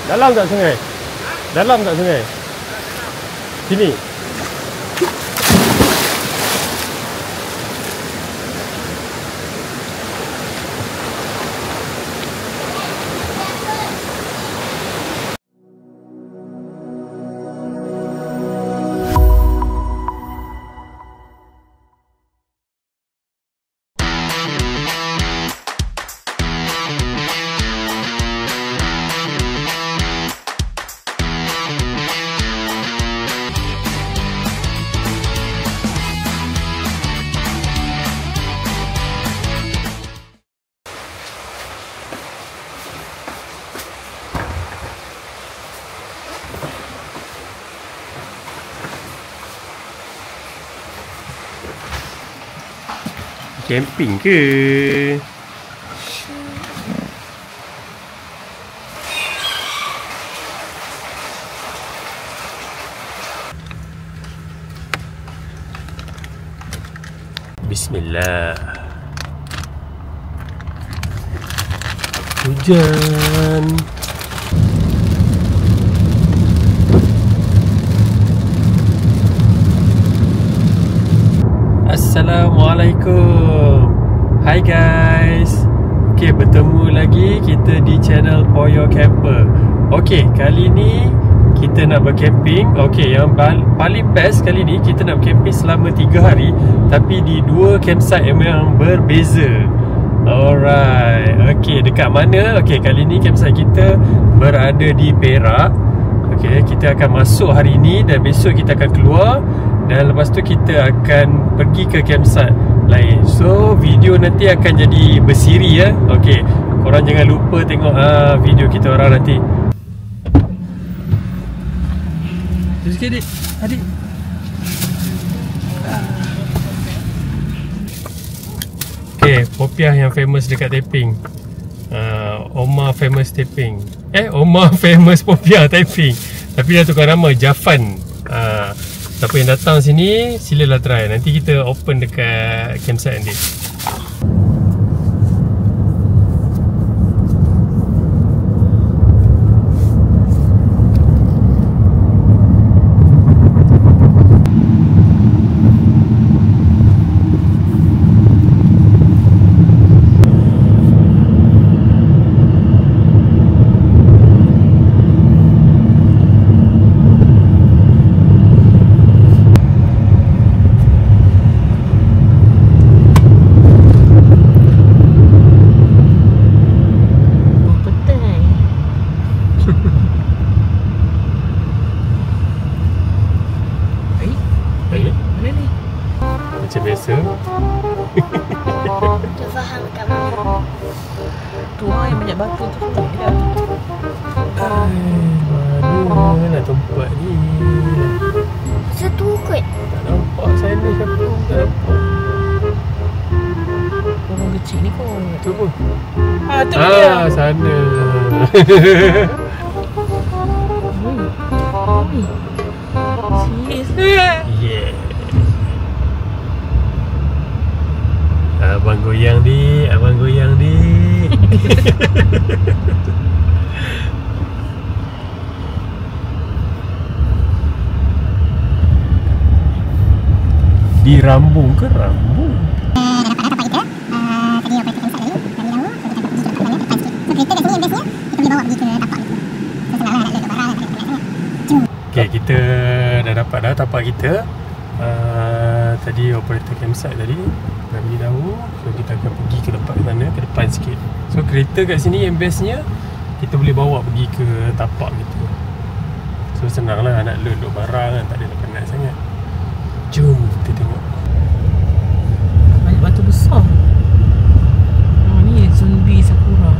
Dalam tak sungai? Dalam tak sungai? Sini. Camping ke? Bismillah. Hujan. Assalamualaikum. Hai guys. Okay, bertemu lagi kita di channel Poyo Camper. Okay, kali ni kita nak bercamping. Okay, yang paling best kali ni kita nak bercamping selama 3 hari, tapi di 2 campsite yang berbeza. Alright. Okay, dekat mana? Okay, kali ni campsite kita berada di Perak. Okay, kita akan masuk hari ni dan besok kita akan keluar. Dan lepas tu kita akan pergi ke campsite lain. So video nanti akan jadi bersiri ya. Okey, korang jangan lupa tengok video kita orang nanti. Jom sikit adik. Adik. Okey, popiah yang famous dekat Taiping. Oma famous Taiping. Oma famous popiah Taiping. Tapi dia tukar nama Jafan. Siapa yang datang sini, silalah try. Nanti kita open dekat campsite nanti. Macam biasa. Tak faham kat mana. Tu yang banyak batu tu tak dia. Mana nak tempat ni? Satu kot. Tak nampak sana siapa pun tak nampak. Orang kecil ni kot. Tu pun. Tu dia. Sana. Serius. Yeah. Abang goyang dik, abang goyang dik. Di Rambung ke Rambung? Okay, kita dah dapat dah tapak kita. Tadi operator campsite tadi dah beritahu. So kita akan pergi ke tempat sana, ke depan sikit. So kereta kat sini yang bestnya kita boleh bawa pergi ke tapak kita. So senang lah nak load barang kan, tak ada penat sangat. Jom kita tengok. Banyak batu besar. Ni zone B Sakura.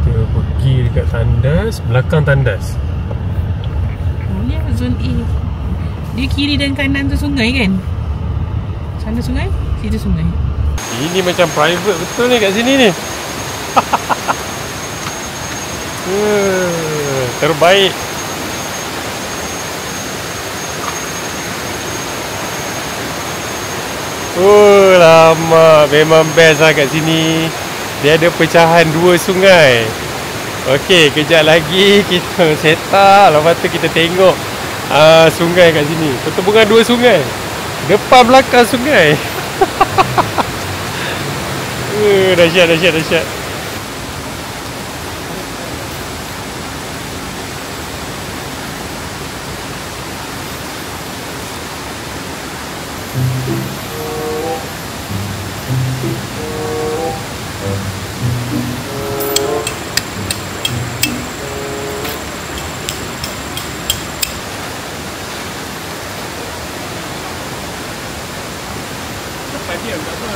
Kita pergi dekat tandas, belakang tandas. Ni zone A. Dia kiri dan kanan tu sungai kan? Sana sungai, situ sungai. Ini macam private betul ni kat sini ni. Terbaik. Alamak, memang best lah kat sini. Dia ada pecahan dua sungai. Okey, kejap lagi kita set up. Lepas tu kita tengok sungai kat sini. Pertemuan dua sungai. Depan belakang sungai. Dahsyat. Diam tak apa.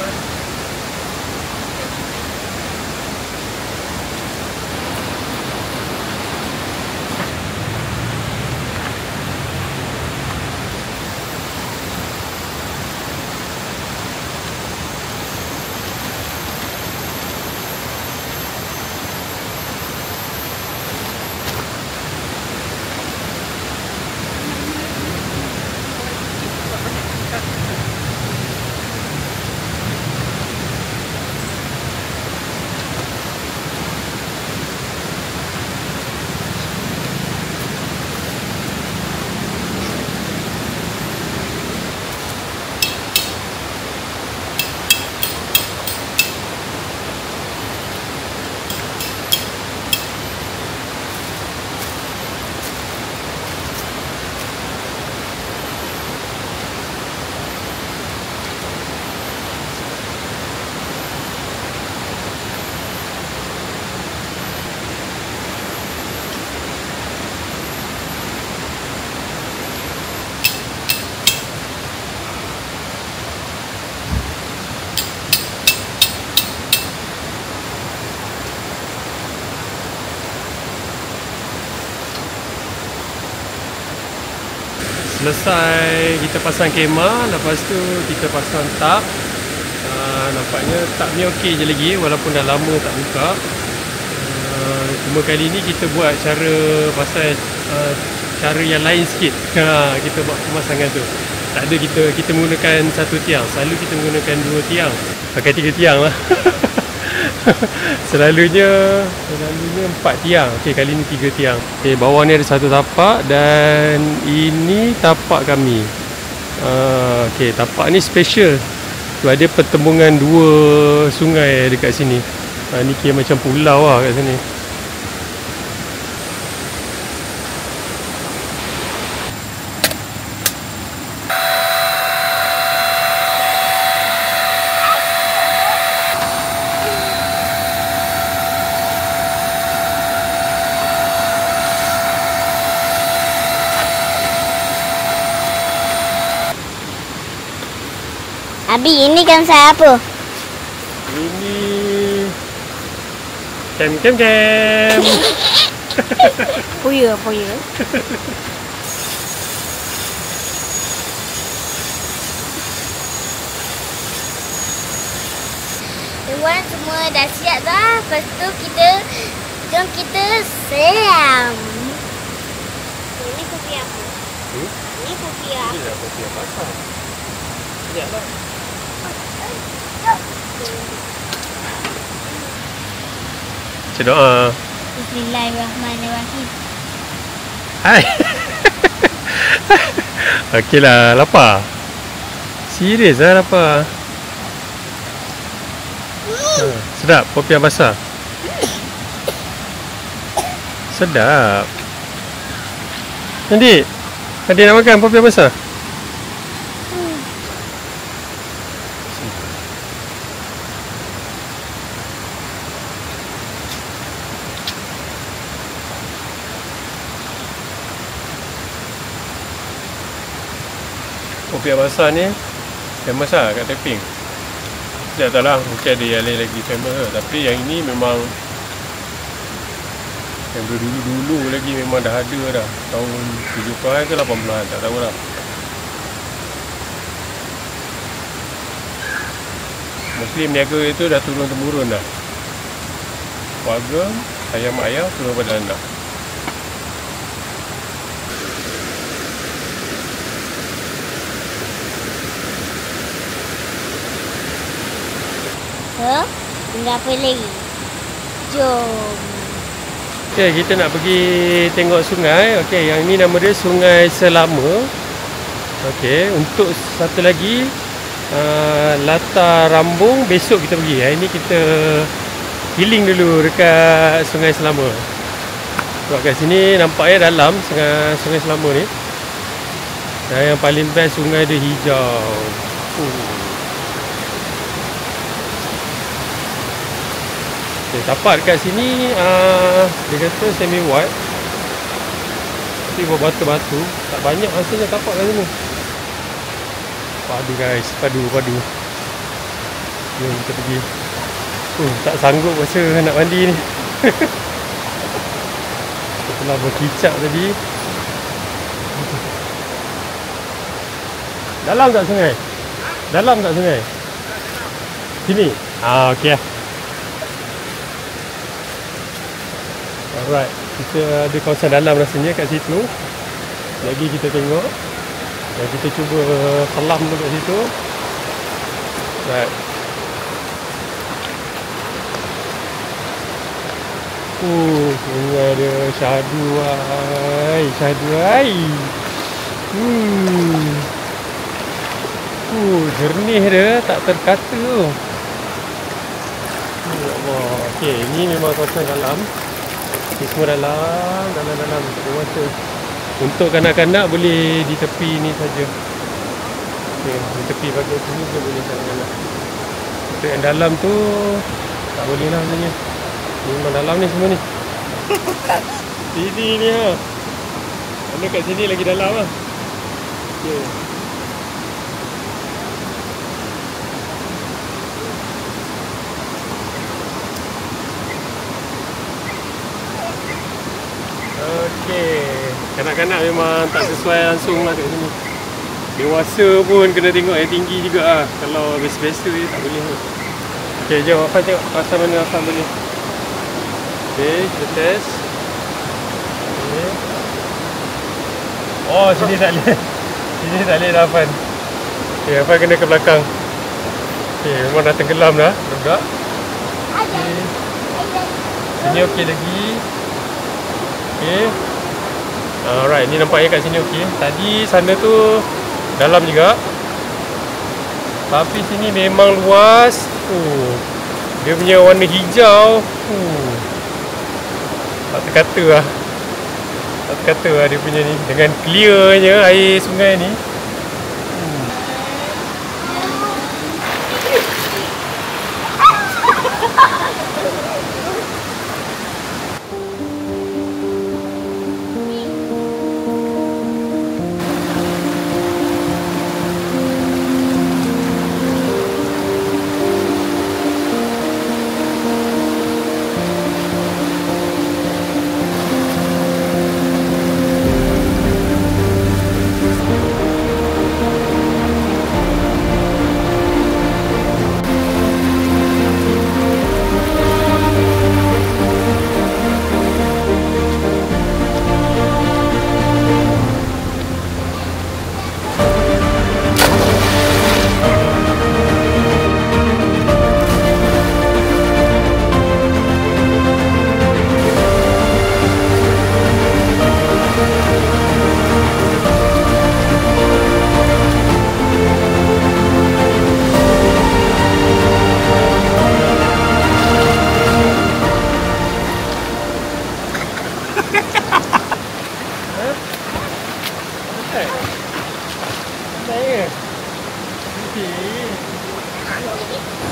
Selesai kita pasang kemah, lepas tu kita pasang tap. Nampaknya tapnya okey je lagi walaupun dah lama tak buka. Cuma kali ni kita buat cara yang lain sikit. Kita buat pemasangan tu. Tak ada kita menggunakan satu tiang. Selalu kita menggunakan dua tiang. Pakai 3 tiang lah. Selalunya 4 tiang. Okey, kali ni 3 tiang. Okey, bawah ni ada satu tapak dan ini tapak kami. Okey, tapak ni special. Tu ada pertembungan dua sungai dekat sini. Ni kira macam pulau lah kat sini. Abi, ini kan saya apa? Ini kem. Puya. Tuan semua dah siap dah. Lepas tu jom kita selam. Ini kopi apa? Ini kopi apa? Ini dah kopi apa pasal? Sekejaplah. Baca doa. Bismillahirrahmanirrahim. Hai. Okeylah, lapar. Serius lah lapar. Sedap kopi yang basah. Sedap. Adik nak makan kopi yang basah? Kopi basah ni famous lah kat Taiping. Tak tahu lah, mungkin ada yang lain lagi famous lah. Tapi yang ini memang yang dulu lagi memang dah ada dah. Tahun 70-an ke 80-an, tak tahu lah. Muslim niaga itu dah turun-temurun dah. Keluarga, ayah turun pada anak. So, tinggal apa lagi? Jom. Okay, kita nak pergi tengok sungai. Okay, yang ni nama dia Sungai Selama. Okay, untuk satu lagi Latar Rambung, besok kita pergi. Hari ni kita healing dulu dekat Sungai Selama. Sebab kat sini nampaknya dalam Sungai Selama ni. Dan yang paling best, sungai dia hijau. Tapak dekat sini dia kata semi wide, tapi berbatu-batu. Tak banyak rasanya tapak kat sini. Padu guys, padu. Jom kita pergi. Tak sanggup rasa nak mandi ni. Setelah berkicap tadi. Dalam tak sungai? Dalam tak sungai? Sini? Okey lah. Alright, kita ada kawasan dalam rasanya kat situ. Lagi kita tengok. Dan kita cuba selam dulu kat situ. Right. Ini ada syahdu ai. Jernih dia, tak terkata. Ya Allah. Okey, ini memang kawasan dalam. Ini semua dalam. Dewasa. Untuk kanak-kanak boleh di tepi ni saja. Okay, di tepi bahagian sini dia boleh kanak-kanak. Untuk yang dalam tu tak boleh lah sebenarnya. Memang dalam ni semua ni. Sini ni lah. Mana kat sini lagi dalam lah. Okay. Okey, kanak-kanak memang tak sesuai langsung lah kat sini. Dewasa pun kena tengok yang tinggi juga lah. Kalau biasa-biasa je tak boleh. Okey, jom Afan tengok kawasan mana Afan boleh. Okey, kita test. Okay. Oh, sini tak boleh. Sini tak boleh dah Afan. Okey, Afan kena ke belakang. Okey, memang dah tenggelam dah budak. Okay. Sini okey lagi. Okay. Alright, ni nampaknya kat sini okey. Tadi sana tu dalam juga. Tapi sini memang luas. Dia punya warna hijau. Tak terkata lah. Tak terkata lah dia punya ni. Dengan clearnya air sungai ni.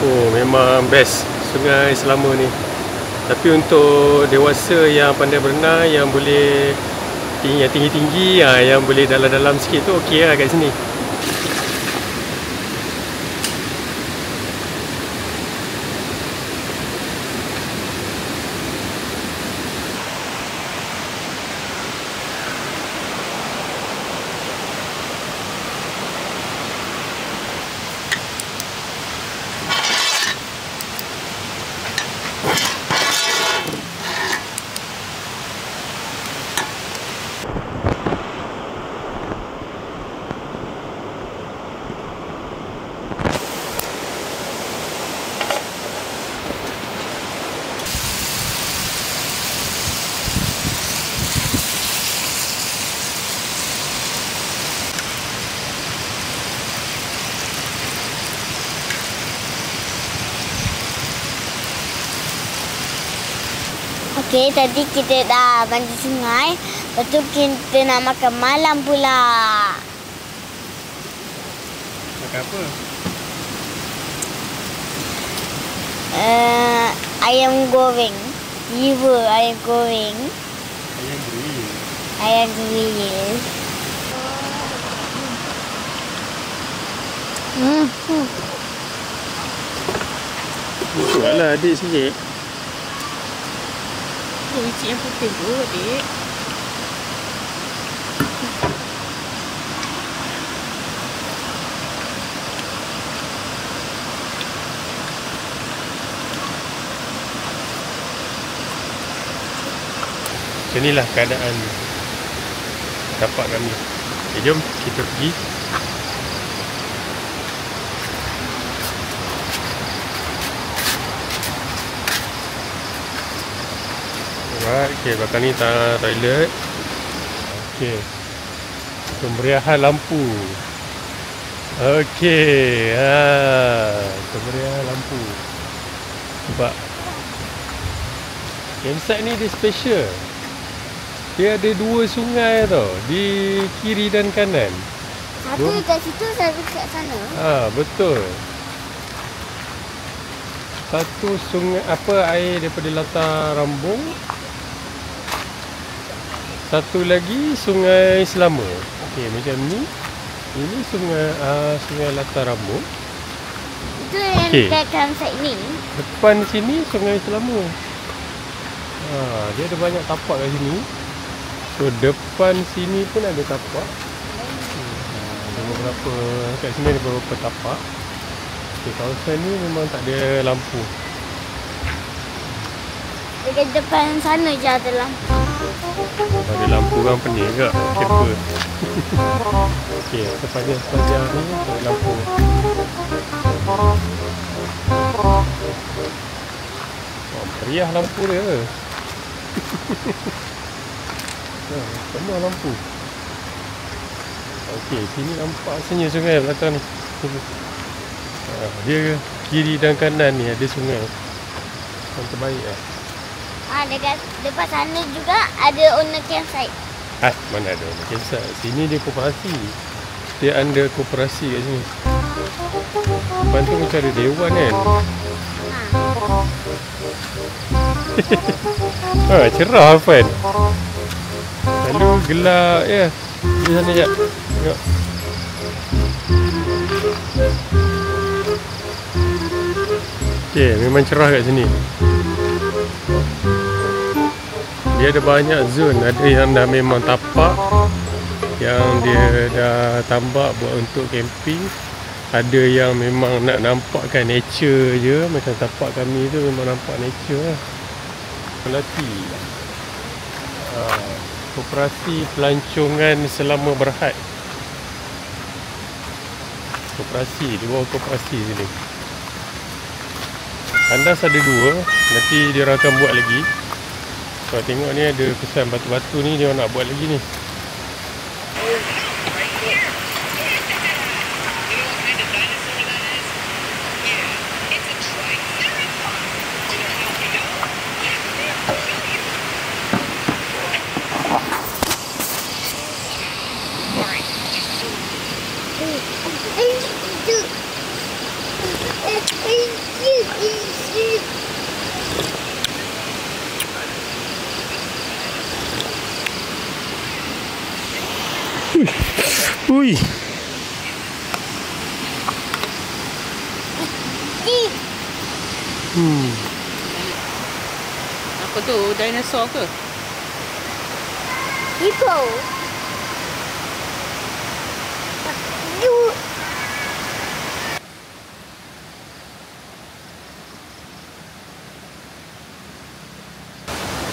Oh, memang best Sungai Selama ni. Tapi untuk dewasa yang pandai berenang, yang boleh yang tinggi-tinggi, yang boleh dalam-dalam sikit tu okey lah kat sini. Okey, tadi kita dah mandi sungai. Lepas tu kita nak makan malam pula. Makan apa? Ayam goreng. Liver ayam goreng. Ayam grill. Ayam grill. Buatlah adik sikit. Oh, icik yang putih tu, adik. Macam inilah keadaan tapak kami. Okay, jom kita pergi. Alright, okay, belakang ni toilet. Okay, kemeriahan lampu. Okay, kemeriahan lampu. Nampak? Campsite ni dia special. Dia ada dua sungai tau, di kiri dan kanan. Satu kat situ, satu kat sana. Betul. Satu sungai air daripada latar Rambung. Satu lagi sungai Selama. Okey, macam ni. Ini sungai latar Rambung. Itu yang dekat campsite ni. Depan sini sungai Selama. Dia ada banyak tapak kat sini. So depan sini pun ada tapak. Ada beberapa kat sini ada beberapa tapak. Okay, kawasan ni memang tak ada lampu. Dekat depan sana je ada lampu. Ada lampu orang pening ke? Camper. Okey, sepanjang ni ada lampu. Meriah lampu dia. Penuh lampu. Okey, sini nampak senyum sungai belakang ni. Dia kiri dan kanan ni ada sungai. Yang terbaik lah. Dekat depan sana juga ada owner campsite. Mana ada owner campsite? Sini dia koperasi. Dia under koperasi kat sini. Depan tu macam ada dewan kan? Cerah Afan. Lalu gelap ya. Di sana sekejap. Tengok. Okay, memang cerah kat sini. Dia ada banyak zone. Ada yang dah memang tapak, yang dia dah tambak buat untuk camping. Ada yang memang nak nampakkan nature je. Macam tapak kami tu memang nampak nature lah. Melati Koperasi Pelancongan Selama Berhad. Koperasi, di bawah koperasi sini. Tandas ada dua. Nanti dia orang akan buat lagi. So tengok ni ada kesan batu-batu ni, dia orang nak buat lagi ni. Ui. Apa tu? Dinosaur ke? Hippo.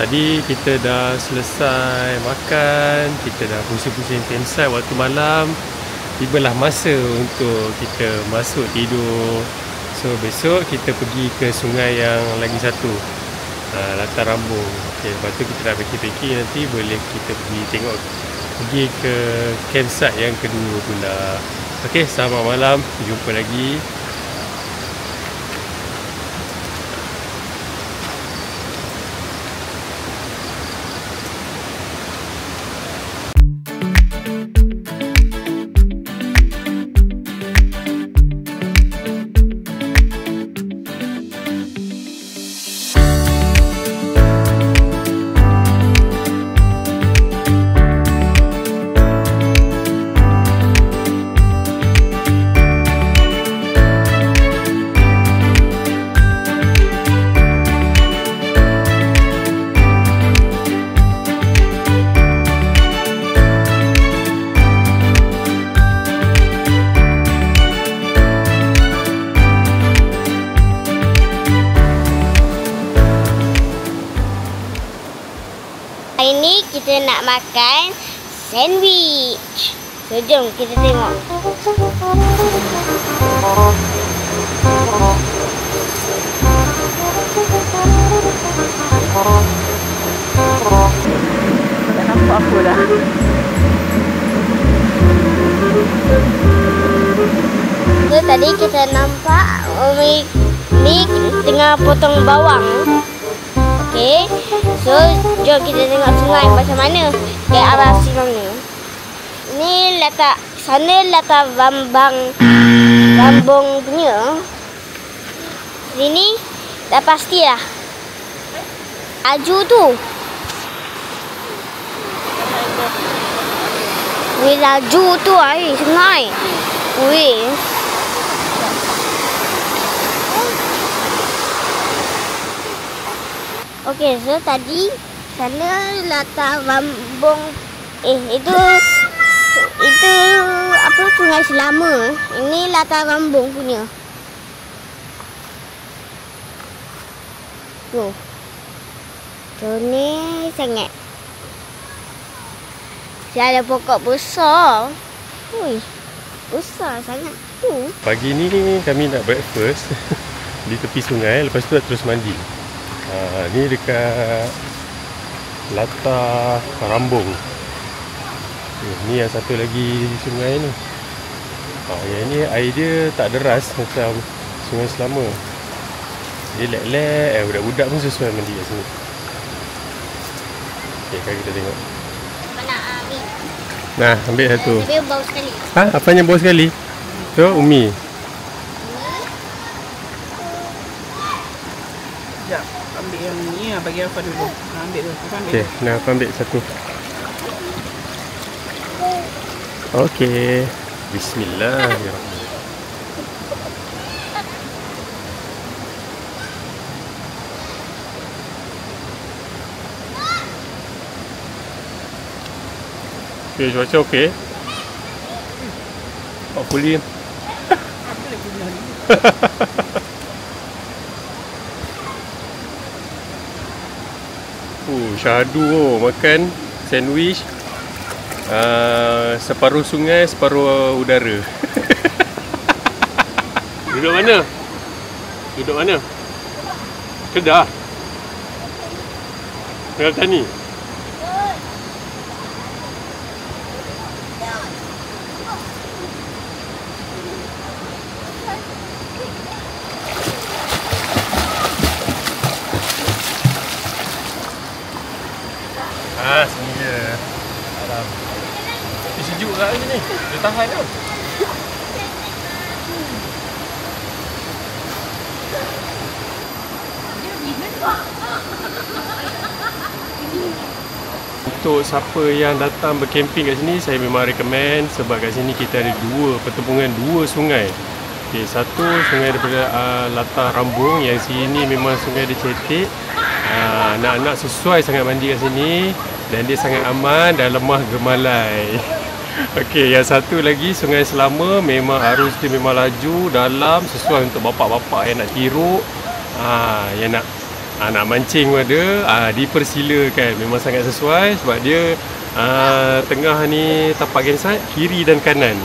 Tadi kita dah selesai makan, kita dah pusing-pusing campsite waktu malam. Tibalah masa untuk kita masuk tidur. So besok kita pergi ke sungai yang lagi satu, Latar Rambung. Okay, lepas tu kita dah fikir-fikir nanti boleh kita pergi ke campsite yang kedua pula. Okay, selamat malam, jumpa lagi. ni kita nak makan sandwich. So, jom kita tengok. Tak nampak apa dah. So, tadi kita nampak Umi tengah potong bawang. Okey. So, jom kita tengok sungai macam mana. Ke arah sini. Ni letak sana letak Rambung punya. Sini dah pastilah. Aju tu. Wih, laju tu air sungai. Wih. Okey, so tadi sana letak Rambung itu apa, Sungai Selama. Ini latar Rambung punya. Tu. Tu ni sangat. Dia ada pokok besar. Ui, besar sangat tu. Pagi ni kami nak breakfast di tepi sungai, lepas tu terus mandi. Ni dekat latar Rambung. Ni yang satu lagi sungai ni. Yang ni air dia tak deras macam Sungai Selama. Dia lek-lek, budak-budak pun sesuai mandi kat sini. Okay, kan kita tengok. Apa nak ambil? Nah, ambil satu. Tapi bau sekali. Apanya bau sekali? Tu, Umi. Sekejap. Ambil yang ni lah. Bagi Alfa dulu. Ambil dulu. Alfa ambil. Okay, nah aku ambil satu. Okey. Bismillahirrahmanirrahim. Okay, cuaca okey. Hopefully. Apa lagi punya ni? Syahdu makan sandwich. Separuh sungai, separuh udara. Duduk mana? Duduk mana? Kedah. Kedah Tani. Sini je. Alam. Sejuk kat sini. Dia tahan tau. Untuk siapa yang datang berkemping kat sini, saya memang recommend sebab kat sini kita ada pertemuan dua sungai. Okay, satu sungai daripada latar Rambung, yang sini memang sungai dia cetek. Anak-anak sesuai sangat mandi kat sini dan dia sangat aman dan lemah gemalai. Okey, yang satu lagi Sungai Selama, memang arus dia memang laju dalam, sesuai untuk bapak-bapak yang nak tiruk, yang nak mancing pun ada, dipersilakan. Memang sangat sesuai sebab dia tengah ni tapak campsite kiri dan kanan.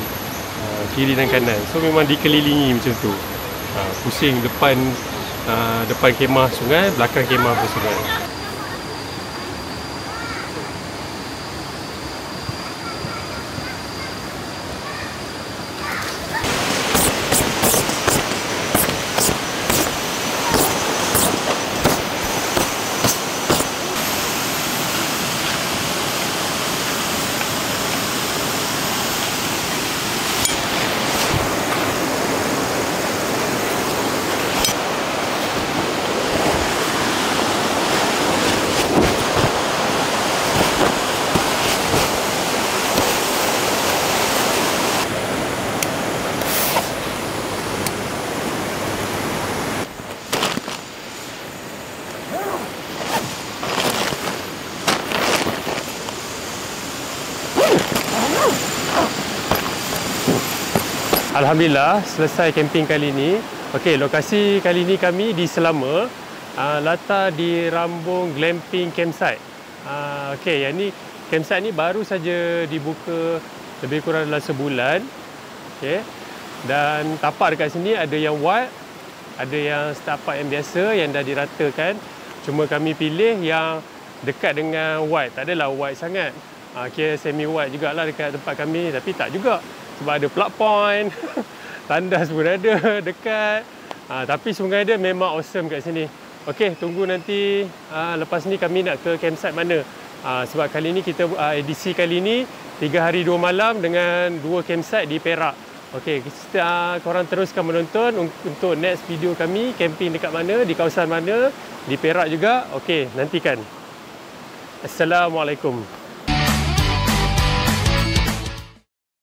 Kiri dan kanan. So memang dikelilingi macam tu. Pusing depan kemah sungai, belakang kemah pun sungai. Alhamdulillah, selesai camping kali ni. Okey, lokasi kali ni kami di Selama, latar di Rambung Glamping Campsite. Okey, yang ni campsite ni baru saja dibuka lebih kurang dalam sebulan. Okey. Dan tapak dekat sini ada yang wide, ada yang tapak yang biasa yang dah diratakan. Cuma kami pilih yang dekat dengan wide. Tak adalah wide sangat. Kira semi wide jugalah dekat tempat kami, tapi tak juga. Sebab ada plug point. Tandas pun ada dekat. Tapi sungai dia memang awesome kat sini. Okey, tunggu nanti lepas ni kami nak ke campsite mana. Sebab kali ni kita edisi kali ni 3 hari 2 malam dengan 2 campsite di Perak. Okey, korang teruskan menonton untuk next video kami camping dekat mana, di kawasan mana, di Perak juga. Okey, nantikan. Assalamualaikum.